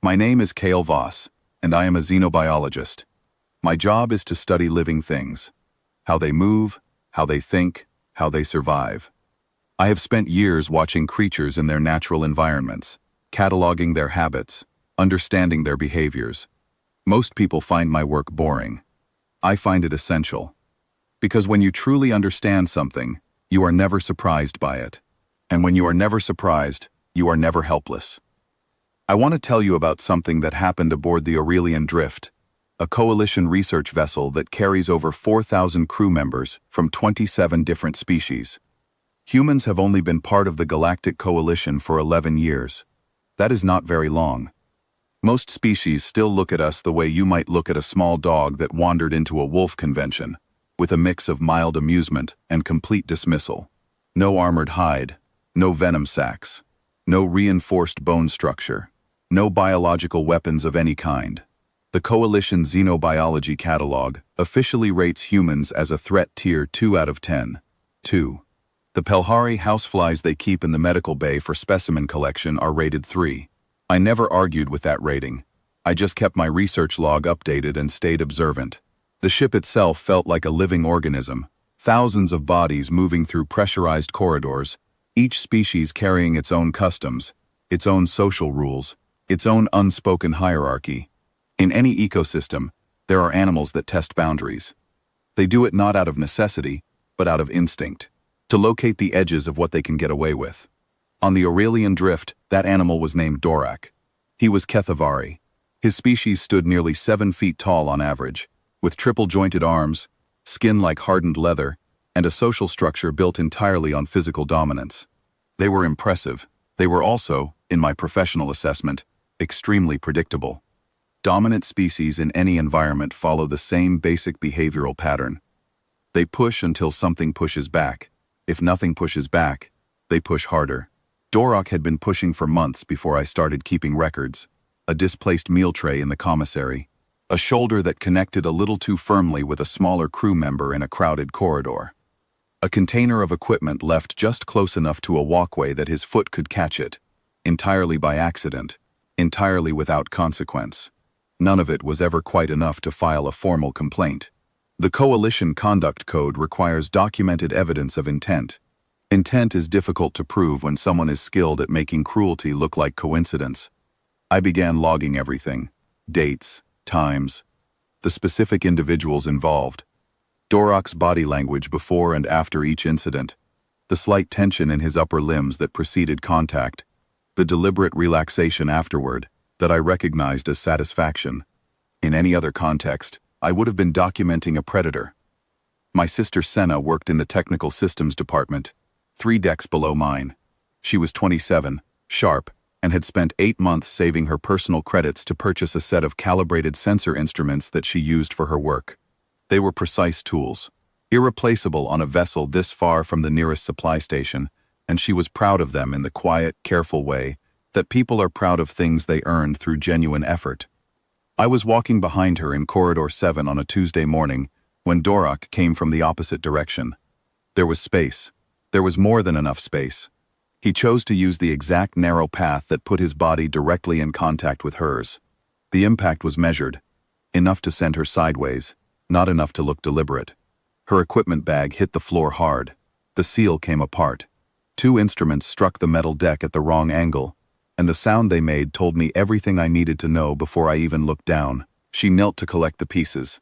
My name is Kale Voss, and I am a xenobiologist. My job is to study living things, how they move, how they think, how they survive. I have spent years watching creatures in their natural environments, cataloging their habits, understanding their behaviors. Most people find my work boring. I find it essential. Because when you truly understand something, you are never surprised by it. And when you are never surprised, you are never helpless. I want to tell you about something that happened aboard the Aurelian Drift, a coalition research vessel that carries over 4,000 crew members from 27 different species. Humans have only been part of the Galactic Coalition for 11 years. That is not very long. Most species still look at us the way you might look at a small dog that wandered into a wolf convention, with a mix of mild amusement and complete dismissal. No armored hide, no venom sacs, no reinforced bone structure, no biological weapons of any kind. The Coalition Xenobiology Catalog officially rates humans as a threat tier 2 out of 10. 2. The Pelhari houseflies they keep in the medical bay for specimen collection are rated 3. I never argued with that rating. I just kept my research log updated and stayed observant. The ship itself felt like a living organism, thousands of bodies moving through pressurized corridors, each species carrying its own customs, its own social rules, its own unspoken hierarchy. In any ecosystem, there are animals that test boundaries. They do it not out of necessity, but out of instinct, to locate the edges of what they can get away with. On the Aurelian Drift, that animal was named Dorak. He was Kethavari. His species stood nearly 7 feet tall on average, with triple-jointed arms, skin like hardened leather, and a social structure built entirely on physical dominance. They were impressive. They were also, in my professional assessment, extremely predictable. Dominant species in any environment follow the same basic behavioral pattern. They push until something pushes back. If nothing pushes back, they push harder. Dorak had been pushing for months before I started keeping records. A displaced meal tray in the commissary. A shoulder that connected a little too firmly with a smaller crew member in a crowded corridor. A container of equipment left just close enough to a walkway that his foot could catch it. Entirely by accident. Entirely without consequence. None of it was ever quite enough to file a formal complaint. The Coalition Conduct Code requires documented evidence of intent. Intent is difficult to prove when someone is skilled at making cruelty look like coincidence. I began logging everything. Dates, times, the specific individuals involved, Dorak's body language before and after each incident, the slight tension in his upper limbs that preceded contact, the deliberate relaxation afterward that I recognized as satisfaction. In any other context, I would have been documenting a predator. My sister Senna worked in the technical systems department, 3 decks below mine. She was 27, sharp, and had spent 8 months saving her personal credits to purchase a set of calibrated sensor instruments that she used for her work. They were precise tools, irreplaceable on a vessel this far from the nearest supply station, and she was proud of them in the quiet, careful way that people are proud of things they earned through genuine effort. I was walking behind her in Corridor 7 on a Tuesday morning when Dorak came from the opposite direction. There was space. There was more than enough space. He chose to use the exact narrow path that put his body directly in contact with hers. The impact was measured. Enough to send her sideways, not enough to look deliberate. Her equipment bag hit the floor hard. The seal came apart. 2 instruments struck the metal deck at the wrong angle, and the sound they made told me everything I needed to know before I even looked down. She knelt to collect the pieces.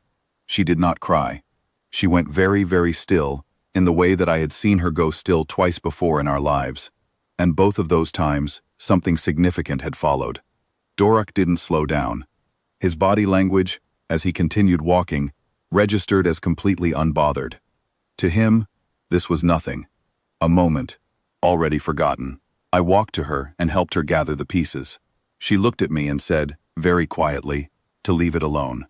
She did not cry. She went very, very still, in the way that I had seen her go still twice before in our lives. And both of those times, something significant had followed. Dorak didn't slow down. His body language, as he continued walking, registered as completely unbothered. To him, this was nothing. A moment, already forgotten. I walked to her and helped her gather the pieces. She looked at me and said, very quietly, to leave it alone.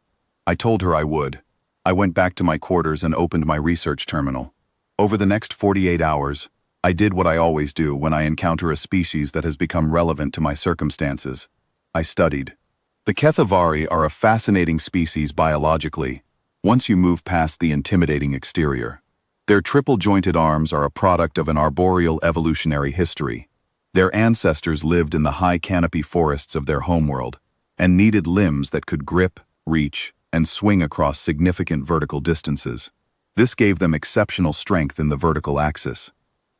I told her I would. I went back to my quarters and opened my research terminal. Over the next 48 hours, I did what I always do when I encounter a species that has become relevant to my circumstances. I studied. The Kethavari are a fascinating species biologically, once you move past the intimidating exterior. Their triple-jointed arms are a product of an arboreal evolutionary history. Their ancestors lived in the high canopy forests of their homeworld, and needed limbs that could grip, reach, and swing across significant vertical distances. This gave them exceptional strength in the vertical axis.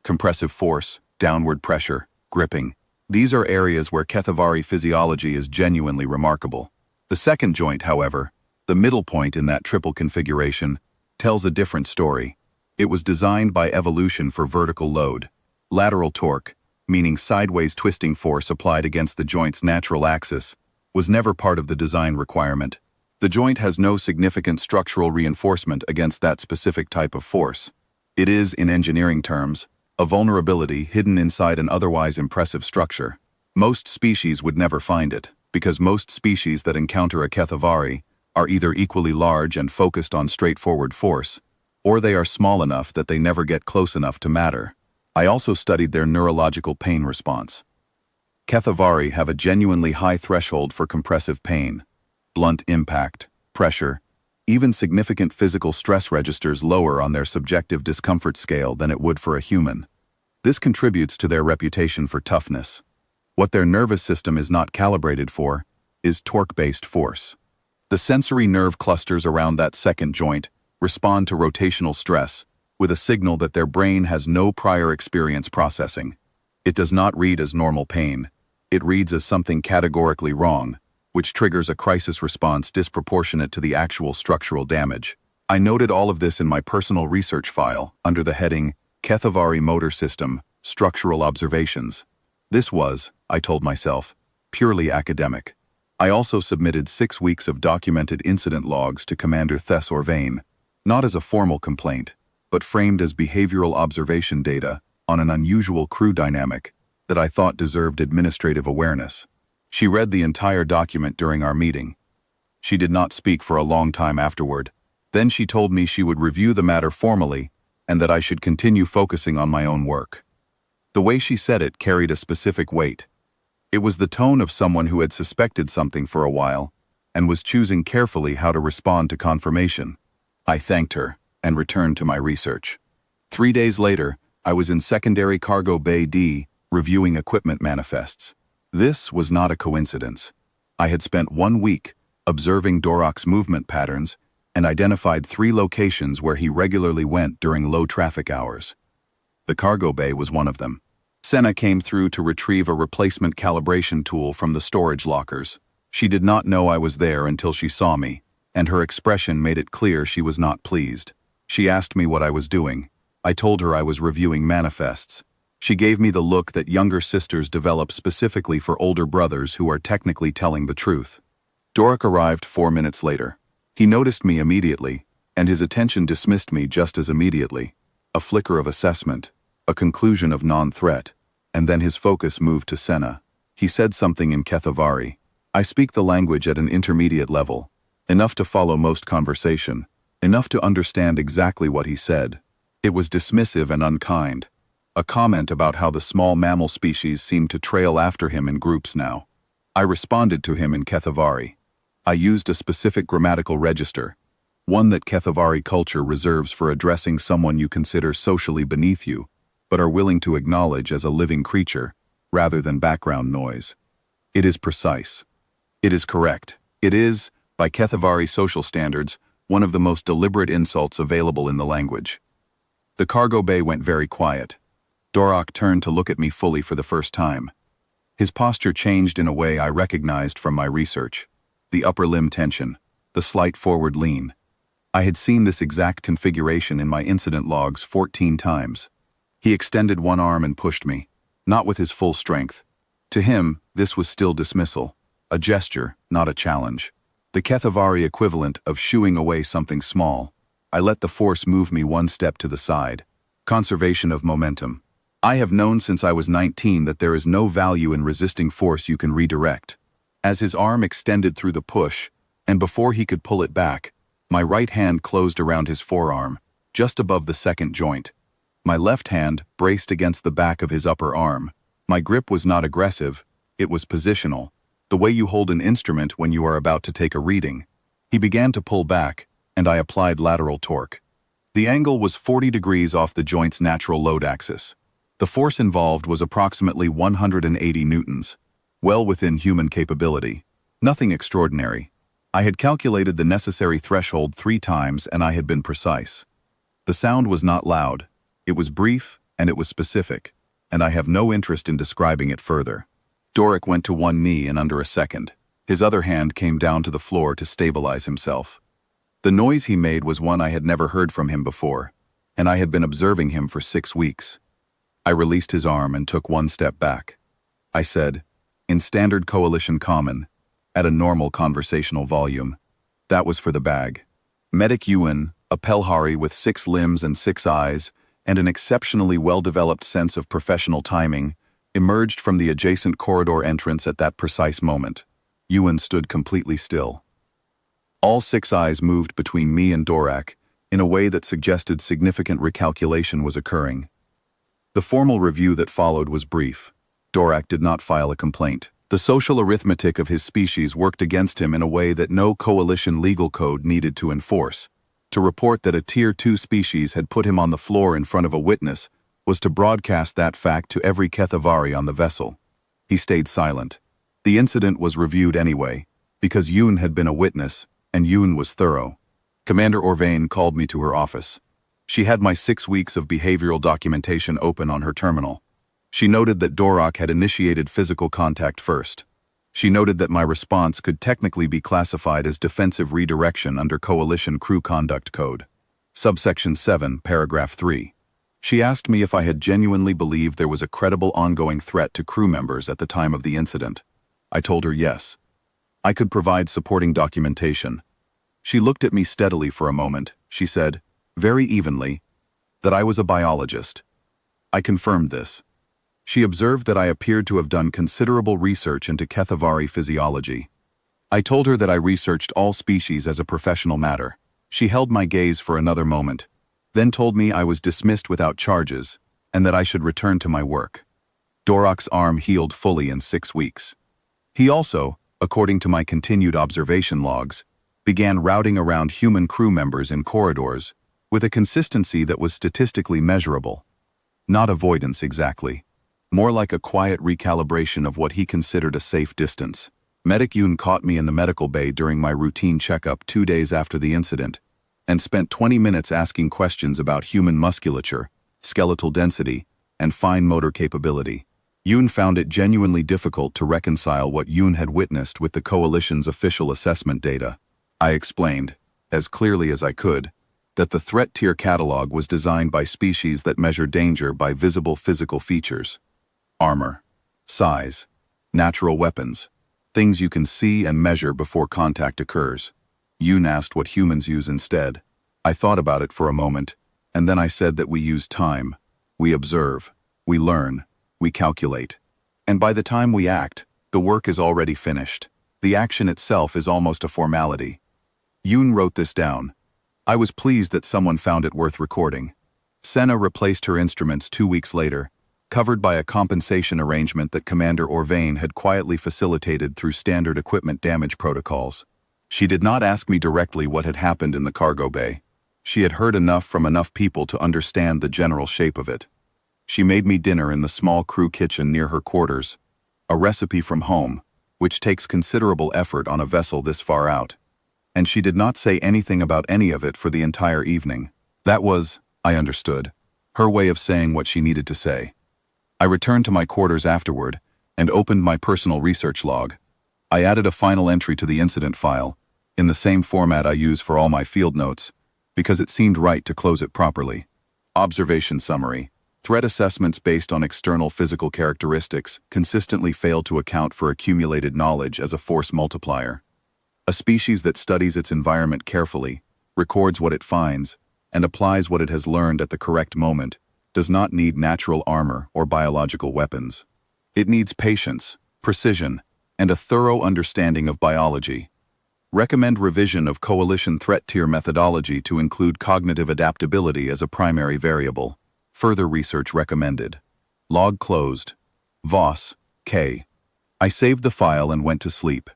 Compressive force, downward pressure, gripping. These are areas where Kethavari physiology is genuinely remarkable. The second joint, however, the middle point in that triple configuration, tells a different story. It was designed by evolution for vertical load. Lateral torque, meaning sideways twisting force applied against the joint's natural axis, was never part of the design requirement. The joint has no significant structural reinforcement against that specific type of force. It is, in engineering terms, a vulnerability hidden inside an otherwise impressive structure. Most species would never find it, because most species that encounter a Kethavari are either equally large and focused on straightforward force, or they are small enough that they never get close enough to matter. I also studied their neurological pain response. Kethavari have a genuinely high threshold for compressive pain. Blunt impact, pressure, even significant physical stress registers lower on their subjective discomfort scale than it would for a human. This contributes to their reputation for toughness. What their nervous system is not calibrated for is torque-based force. The sensory nerve clusters around that second joint respond to rotational stress with a signal that their brain has no prior experience processing. It does not read as normal pain. It reads as something categorically wrong, which triggers a crisis response disproportionate to the actual structural damage. I noted all of this in my personal research file under the heading Kethavari Motor System, Structural Observations. This was, I told myself, purely academic. I also submitted 6 weeks of documented incident logs to Commander Thess Orvain, not as a formal complaint, but framed as behavioral observation data on an unusual crew dynamic that I thought deserved administrative awareness. She read the entire document during our meeting. She did not speak for a long time afterward. Then she told me she would review the matter formally and that I should continue focusing on my own work. The way she said it carried a specific weight. It was the tone of someone who had suspected something for a while and was choosing carefully how to respond to confirmation. I thanked her and returned to my research. 3 days later, I was in Secondary Cargo Bay D reviewing equipment manifests. This was not a coincidence. I had spent 1 week observing Dorok's movement patterns and identified 3 locations where he regularly went during low traffic hours. The cargo bay was one of them. Senna came through to retrieve a replacement calibration tool from the storage lockers. She did not know I was there until she saw me, and her expression made it clear she was not pleased. She asked me what I was doing. I told her I was reviewing manifests. She gave me the look that younger sisters develop specifically for older brothers who are technically telling the truth. Dorok arrived 4 minutes later. He noticed me immediately, and his attention dismissed me just as immediately. A flicker of assessment, a conclusion of non-threat, and then his focus moved to Senna. He said something in Kethavari. I speak the language at an intermediate level, enough to follow most conversation, enough to understand exactly what he said. It was dismissive and unkind, a comment about how the small mammal species seemed to trail after him in groups now. I responded to him in Kethavari. I used a specific grammatical register, one that Kethavari culture reserves for addressing someone you consider socially beneath you, but are willing to acknowledge as a living creature, rather than background noise. It is precise. It is correct. It is, by Kethavari social standards, one of the most deliberate insults available in the language. The cargo bay went very quiet. Dorok turned to look at me fully for the first time. His posture changed in a way I recognized from my research. The upper limb tension, the slight forward lean. I had seen this exact configuration in my incident logs 14 times. He extended one arm and pushed me, not with his full strength. To him, this was still dismissal, a gesture, not a challenge. The Kethavari equivalent of shooing away something small. I let the force move me 1 step to the side. Conservation of momentum. I have known since I was 19 that there is no value in resisting force you can redirect. As his arm extended through the push, and before he could pull it back, my right hand closed around his forearm, just above the second joint. My left hand braced against the back of his upper arm. My grip was not aggressive, it was positional, the way you hold an instrument when you are about to take a reading. He began to pull back, and I applied lateral torque. The angle was 40 degrees off the joint's natural load axis. The force involved was approximately 180 newtons, well within human capability. Nothing extraordinary. I had calculated the necessary threshold 3 times and I had been precise. The sound was not loud. It was brief and it was specific, and I have no interest in describing it further. Doric went to one knee in under a second. His other hand came down to the floor to stabilize himself. The noise he made was one I had never heard from him before, and I had been observing him for 6 weeks. I released his arm and took one step back. I said, in standard coalition common, at a normal conversational volume, that was for the bag. Medic Yuan, a Pelhari with 6 limbs and 6 eyes, and an exceptionally well-developed sense of professional timing, emerged from the adjacent corridor entrance at that precise moment. Yuan stood completely still. All 6 eyes moved between me and Doric in a way that suggested significant recalculation was occurring. The formal review that followed was brief. Doric did not file a complaint. The social arithmetic of his species worked against him in a way that no coalition legal code needed to enforce. To report that a Tier 2 species had put him on the floor in front of a witness was to broadcast that fact to every Kethavari on the vessel. He stayed silent. The incident was reviewed anyway, because Yoon had been a witness, and Yoon was thorough. Commander Orvain called me to her office. She had my 6 weeks of behavioral documentation open on her terminal. She noted that Doric had initiated physical contact first. She noted that my response could technically be classified as defensive redirection under Coalition Crew Conduct Code. Subsection 7, paragraph 3. She asked me if I had genuinely believed there was a credible ongoing threat to crew members at the time of the incident. I told her yes. I could provide supporting documentation. She looked at me steadily for a moment. She said, very evenly, that I was a biologist. I confirmed this. She observed that I appeared to have done considerable research into Kethavari physiology. I told her that I researched all species as a professional matter. She held my gaze for another moment, then told me I was dismissed without charges, and that I should return to my work. Doric's arm healed fully in 6 weeks. He also, according to my continued observation logs, began routing around human crew members in corridors with a consistency that was statistically measurable. Not avoidance exactly. More like a quiet recalibration of what he considered a safe distance. Medic Yoon caught me in the medical bay during my routine checkup 2 days after the incident, and spent 20 minutes asking questions about human musculature, skeletal density, and fine motor capability. Yoon found it genuinely difficult to reconcile what Yoon had witnessed with the Coalition's official assessment data. I explained, as clearly as I could, that the threat tier catalog was designed by species that measure danger by visible physical features. Armor, size, natural weapons, things you can see and measure before contact occurs. Yoon asked what humans use instead. I thought about it for a moment, and then I said that we use time. We observe, we learn, we calculate. And by the time we act, the work is already finished. The action itself is almost a formality. Yoon wrote this down. I was pleased that someone found it worth recording. Senna replaced her instruments 2 weeks later, covered by a compensation arrangement that Commander Orvain had quietly facilitated through standard equipment damage protocols. She did not ask me directly what had happened in the cargo bay. She had heard enough from enough people to understand the general shape of it. She made me dinner in the small crew kitchen near her quarters, a recipe from home, which takes considerable effort on a vessel this far out. And she did not say anything about any of it for the entire evening. That was, I understood, her way of saying what she needed to say. I returned to my quarters afterward and opened my personal research log. I added a final entry to the incident file, in the same format I use for all my field notes, because it seemed right to close it properly. Observation summary. Threat assessments based on external physical characteristics consistently fail to account for accumulated knowledge as a force multiplier. A species that studies its environment carefully, records what it finds, and applies what it has learned at the correct moment, does not need natural armor or biological weapons. It needs patience, precision, and a thorough understanding of biology. Recommend revision of Coalition threat tier methodology to include cognitive adaptability as a primary variable. Further research recommended. Log closed. Voss, K. I saved the file and went to sleep.